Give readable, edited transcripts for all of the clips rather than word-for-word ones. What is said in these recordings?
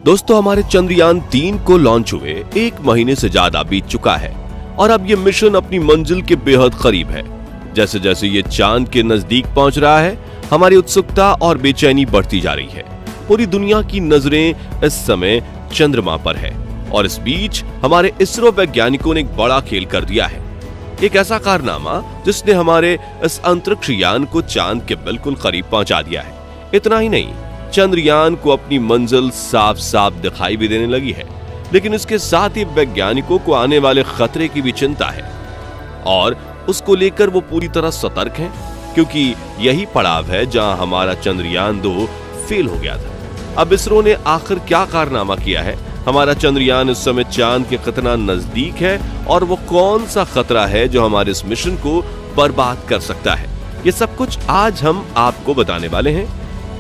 दोस्तों, हमारे चंद्रयान 3 को लॉन्च हुए 1 महीने से ज्यादा बीत चुका है और अब ये मिशन अपनी मंजिल के बेहद करीब है। जैसे जैसे ये चांद के नजदीक पहुंच रहा है, हमारी उत्सुकता और बेचैनी बढ़ती जा रही है। पूरी दुनिया की नजरें इस समय चंद्रमा पर है और इस बीच हमारे इसरो वैज्ञानिकों ने एक बड़ा खेल कर दिया है। एक ऐसा कारनामा जिसने हमारे इस अंतरिक्ष यान को चांद के बिल्कुल करीब पहुंचा दिया है। इतना ही नहीं, चंद्रयान को अपनी मंजिल साफ साफ दिखाई भी देने लगी है, लेकिन इसके साथ ही वैज्ञानिकों को आने वाले खतरे की भी चिंता है और उसको लेकर वो पूरी तरह सतर्क हैं, क्योंकि यही पड़ाव है जहां हमारा चंद्रयान 2 फेल हो गया था। अब इसरो ने आखिर क्या कारनामा किया है? हमारा चंद्रयान इस समय चांद के कितना नजदीक है और वो कौन सा खतरा है जो हमारे इस मिशन को बर्बाद कर सकता है? ये सब कुछ आज हम आपको बताने वाले हैं,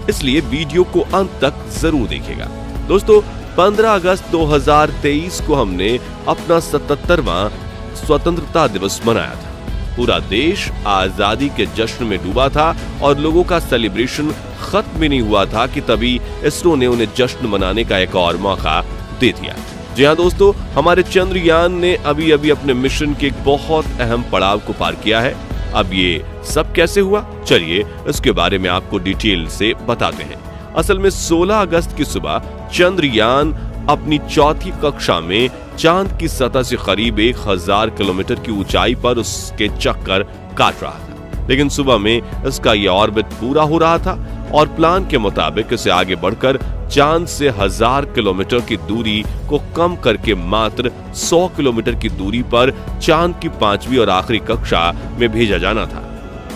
इसलिए वीडियो को अंत तक जरूर देखिएगा। दोस्तों, 15 अगस्त 2023 को हमने अपना 77वां स्वतंत्रता दिवस मनाया था। पूरा देश आजादी के जश्न में डूबा था और लोगों का सेलिब्रेशन खत्म भी नहीं हुआ था कि तभी इसरो ने उन्हें जश्न मनाने का एक और मौका दे दिया। जी हाँ दोस्तों, हमारे चंद्रयान ने अभी अभी अपने मिशन के एक बहुत अहम पड़ाव को पार किया है। अब ये सब कैसे हुआ, चलिए इसके बारे में आपको डिटेल से बताते हैं। असल में 16 अगस्त की सुबह चंद्रयान अपनी चौथी कक्षा में चांद की सतह से करीब 1000 किलोमीटर की ऊंचाई पर उसके चक्कर काट रहा था, लेकिन सुबह में इसका यह ऑर्बिट पूरा हो रहा था और प्लान के मुताबिक इसे आगे बढ़कर चांद से 1000 किलोमीटर की दूरी को कम करके मात्र 100 किलोमीटर की दूरी पर चांद की 5वीं और आखिरी कक्षा में भेजा जाना था।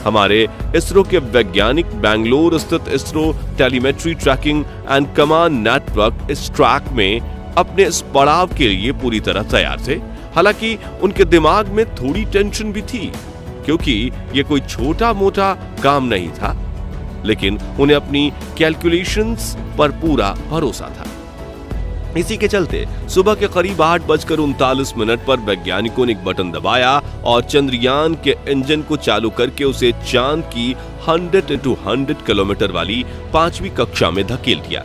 हमारे इसरो के वैज्ञानिक बेंगलुरु स्थित ISRO telemetry tracking and command network इस ट्रैक में अपने इस पड़ाव के लिए पूरी तरह तैयार थे। हालांकि उनके दिमाग में थोड़ी टेंशन भी थी, क्योंकि ये कोई छोटा मोटा काम नहीं था, लेकिन उन्हें अपनी कैलकुलेशंस पर पूरा भरोसा था। इसी के चलते सुबह के करीब 8:39 पर वैज्ञानिकों ने एक बटन दबाया और चंद्रयान के इंजन को चालू करके उसे चांद की 100 x 100 किलोमीटर वाली 5वीं कक्षा में धकेल दिया।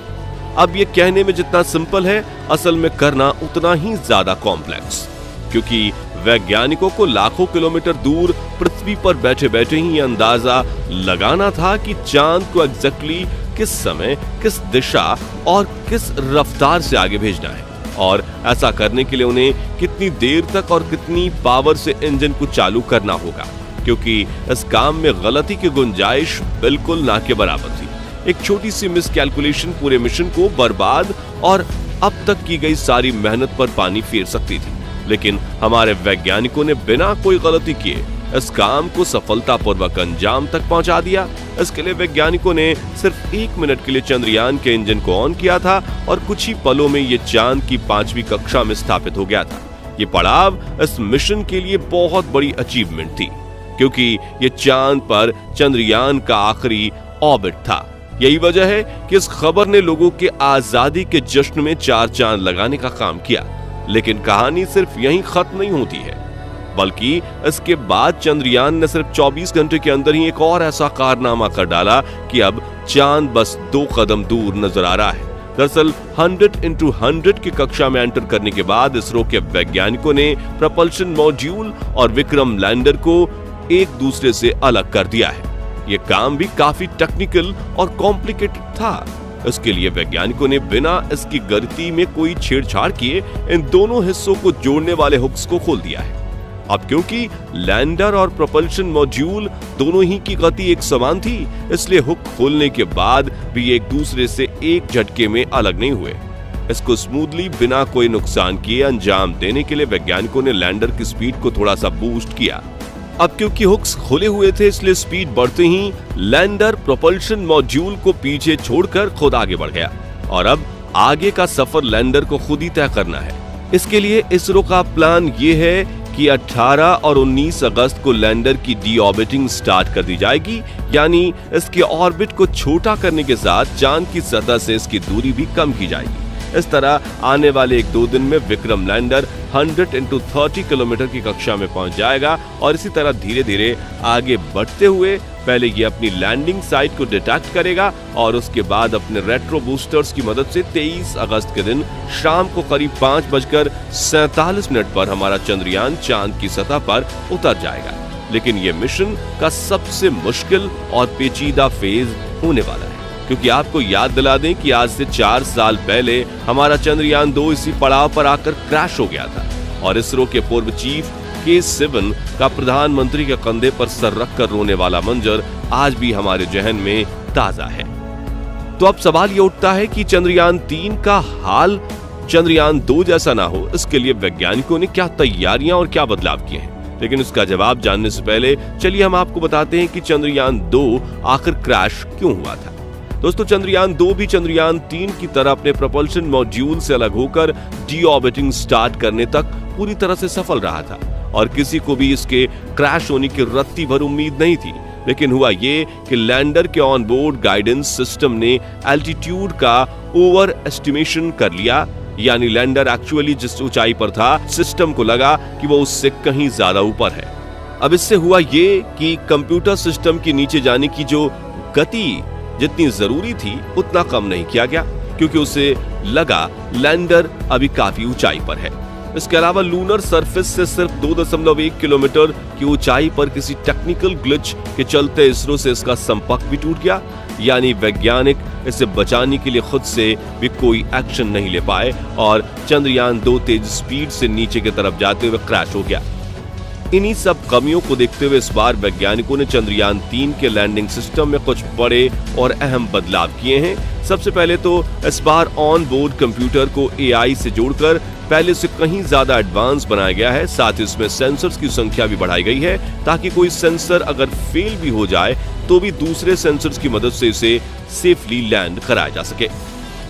अब ये कहने में जितना सिंपल है, असल में करना उतना ही ज्यादा कॉम्प्लेक्स, क्योंकि वैज्ञानिकों को लाखों किलोमीटर दूर पृथ्वी पर बैठे बैठे ही अंदाजा लगाना था कि चांद को एग्जैक्टली किस समय, किस दिशा और किस रफ्तार से आगे भेजना है, और ऐसा करने के लिए उन्हें कितनी देर तक और कितनी पावर से इंजन को चालू करना होगा, क्योंकि इस काम में गलती की गुंजाइश बिल्कुल ना के बराबर थी। एक छोटी सी मिसकैलकुलेशन पूरे मिशन को बर्बाद और अब तक की गई सारी मेहनत पर पानी फेर सकती थी, लेकिन हमारे वैज्ञानिकों ने बिना कोई गलती किए इस काम को सफलतापूर्वक अंजाम तक पहुंचा दिया। इसके लिए वैज्ञानिकों ने सिर्फ 1 मिनट के लिए चंद्रयान के इंजन को ऑन किया था और कुछ ही पलों में ये चांद की 5वीं कक्षा में स्थापित हो गया था। ये पड़ाव इस मिशन के लिए बहुत बड़ी अचीवमेंट थी, क्योंकि ये चांद पर चंद्रयान का आखिरी ऑर्बिट था। यही वजह है कि इस खबर ने लोगों के आजादी के जश्न में 4 चांद लगाने का काम किया। लेकिन कहानी सिर्फ यहीं खत्म नहीं होती है, बल्कि इसके बाद चंद्रयान ने सिर्फ 24 घंटे के अंदर ही एक और ऐसा कारनामा कर डाला कि अब चांद बस 2 कदम दूर नजर आ रहा है। दरअसल 100 x 100 की कक्षा में एंटर करने के बाद इसरो के वैज्ञानिकों ने प्रपल्शन मॉड्यूल और विक्रम लैंडर को एक दूसरे से अलग कर दिया है। ये काम भी काफी टेक्निकल और कॉम्प्लिकेटेड था। इसके लिए वैज्ञानिकों ने बिना इसकी गति में कोई छेड़छाड़ किए इन दोनों हिस्सों को जोड़ने वाले हुक्स को खोल दिया है। अब क्योंकि लैंडर और प्रोपल्शन मॉड्यूल दोनों ही की गति एक समान थी, इसलिए हुक खोलने के बाद भी एक दूसरे से एक झटके में अलग नहीं हुए। इसको स्मूथली बिना कोई नुकसान किए अंजाम देने के लिए वैज्ञानिकों ने लैंडर की स्पीड को थोड़ा सा बूस्ट किया। अब क्योंकि हुक्स खुले हुए थे, इसलिए स्पीड बढ़ते ही लैंडर प्रोपल्शन मॉड्यूल को पीछे छोड़कर खुद आगे बढ़ गया और अब आगे का सफर लैंडर को खुद ही तय करना है। इसके लिए इसरो का प्लान ये है कि 18 और 19 अगस्त को लैंडर की डी-ऑर्बिटिंग स्टार्ट कर दी जाएगी, यानी इसके ऑर्बिट को छोटा करने के साथ चांद की सतह से इसकी दूरी भी कम की जाएगी। इस तरह आने वाले 1-2 दिन में विक्रम लैंडर 100x30 किलोमीटर की कक्षा में पहुंच जाएगा और इसी तरह धीरे धीरे आगे बढ़ते हुए पहले ये अपनी लैंडिंग साइट को डिटेक्ट करेगा और उसके बाद अपने रेट्रो बूस्टर्स की मदद से 23 अगस्त के दिन शाम को करीब 5:47 पर हमारा चंद्रयान चांद की सतह पर उतर जाएगा। लेकिन ये मिशन का सबसे मुश्किल और पेचीदा फेज होने वाला है, क्योंकि आपको याद दिला दें कि आज से 4 साल पहले हमारा चंद्रयान 2 इसी पड़ाव पर आकर क्रैश हो गया था और इसरो के पूर्व चीफ K-7 का प्रधानमंत्री के कंधे पर सर रखकर रोने वाला मंजर आज भी हमारे जहन में ताजा है। तो अब सवाल ये उठता है कि चंद्रयान 3 का हाल चंद्रयान 2 जैसा ना हो, इसके लिए वैज्ञानिकों ने क्या तैयारियां और क्या बदलाव किए हैं। लेकिन इसका जवाब जानने से पहले चलिए हम आपको बताते हैं कि चंद्रयान 2 आखिर क्रैश क्यों हुआ था। दोस्तों, चंद्रयान 2 भी चंद्रयान 3 की तरह अपने propulsion मॉड्यूल से अलग होकर डीऑर्बिटिंग स्टार्ट करने तक पूरी तरह से सफल रहा था और किसी को भी इसके क्रैश होने की रत्ती भर उम्मीद नहीं थी। लेकिन हुआ ये कि लैंडर के ऑन बोर्ड गाइडेंस सिस्टम ने एल्टीट्यूड का ओवर एस्टिमेशन कर लिया, यानी लैंडर एक्चुअली जिस ऊंचाई पर था सिस्टम को लगा कि वो उससे कहीं ज्यादा ऊपर है। अब इससे हुआ ये कि कंप्यूटर सिस्टम के नीचे जाने की जो गति जितनी जरूरी थी उतना कम नहीं किया गया, क्योंकि उसे लगा लैंडर अभी काफी ऊंचाई पर है। इसके अलावा लूनर सरफेस से सिर्फ 2.1 किलोमीटर की ऊंचाई पर किसी टेक्निकल ग्लिच के चलते इसरो से इसका संपर्क भी टूट गया, यानी वैज्ञानिक इसे बचाने के लिए खुद से भी कोई एक्शन नहीं ले पाए और चंद्रयान 2 तेज स्पीड से नीचे की तरफ जाते हुए क्रैश हो गया। इन्हीं सब कमियों को देखते हुए इस बार वैज्ञानिकों ने चंद्रयान 3 के लैंडिंग सिस्टम में कुछ बड़े और अहम बदलाव किए हैं। सबसे पहले तो इस बार ऑन बोर्ड कंप्यूटर को AI से जोड़कर पहले से कहीं ज्यादा एडवांस बनाया गया है। साथ ही इसमें सेंसर्स की संख्या भी बढ़ाई गई है ताकि कोई सेंसर अगर फेल भी हो जाए तो भी दूसरे सेंसर्स की मदद से इसे सेफली लैंड कराया जा सके।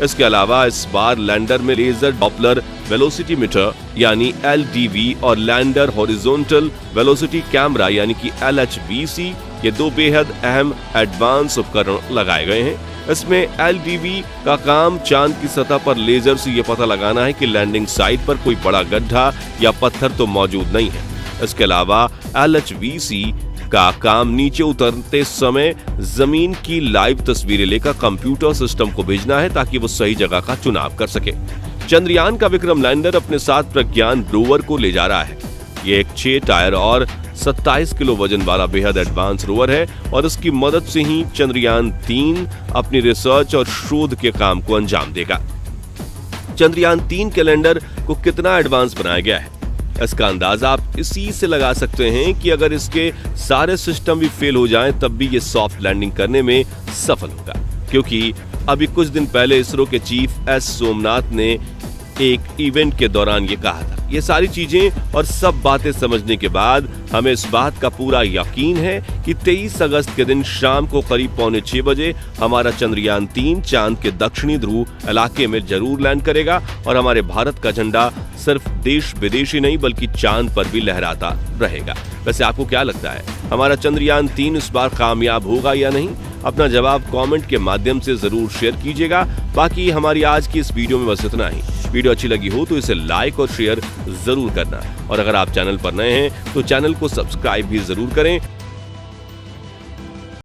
इसके अलावा इस बार लैंडर में लेजर डॉपलर वेलोसिटी मीटर यानी LDV और लैंडर हॉरिजॉन्टल वेलोसिटी कैमरा यानी कि LHVC, ये 2 बेहद अहम एडवांस उपकरण लगाए गए हैं। इसमें LDV का काम चांद की सतह पर लेजर से यह पता लगाना है कि लैंडिंग साइट पर कोई बड़ा गड्ढा या पत्थर तो मौजूद नहीं है। इसके अलावा LHVC का काम नीचे उतरते समय जमीन की लाइव तस्वीरें लेकर कंप्यूटर सिस्टम को भेजना है ताकि वो सही जगह का चुनाव कर सके। चंद्रयान का विक्रम लैंडर अपने साथ प्रज्ञान रोवर को ले जा रहा है। ये एक 6 टायर और 27 किलो वजन वाला बेहद एडवांस रोवर है और इसकी मदद से ही चंद्रयान 3 अपनी रिसर्च और शोध के काम को अंजाम देगा। चंद्रयान 3 के लैंडर को कितना एडवांस बनाया गया है, इसका अंदाजा आप इसी से लगा सकते हैं कि अगर इसके सारे सिस्टम भी फेल हो जाएं तब भी ये सॉफ्ट लैंडिंग करने में सफल होगा, क्योंकि अभी कुछ दिन पहले इसरो के चीफ S सोमनाथ ने एक इवेंट के दौरान ये कहा था। ये सारी चीजें और सब बातें समझने के बाद हमें इस बात का पूरा यकीन है कि 23 अगस्त के दिन शाम को करीब 5:45 बजे हमारा चंद्रयान 3 चांद के दक्षिणी ध्रुव इलाके में जरूर लैंड करेगा और हमारे भारत का झंडा सिर्फ देश विदेश ही नहीं बल्कि चांद पर भी लहराता रहेगा। वैसे आपको क्या लगता है, हमारा चंद्रयान 3 इस बार कामयाब होगा या नहीं? अपना जवाब कमेंट के माध्यम से जरूर शेयर कीजिएगा। बाकी हमारी आज की इस वीडियो में बस इतना ही। वीडियो अच्छी लगी हो तो इसे लाइक और शेयर जरूर करना और अगर आप चैनल पर नए हैं तो चैनल को सब्सक्राइब भी जरूर करें।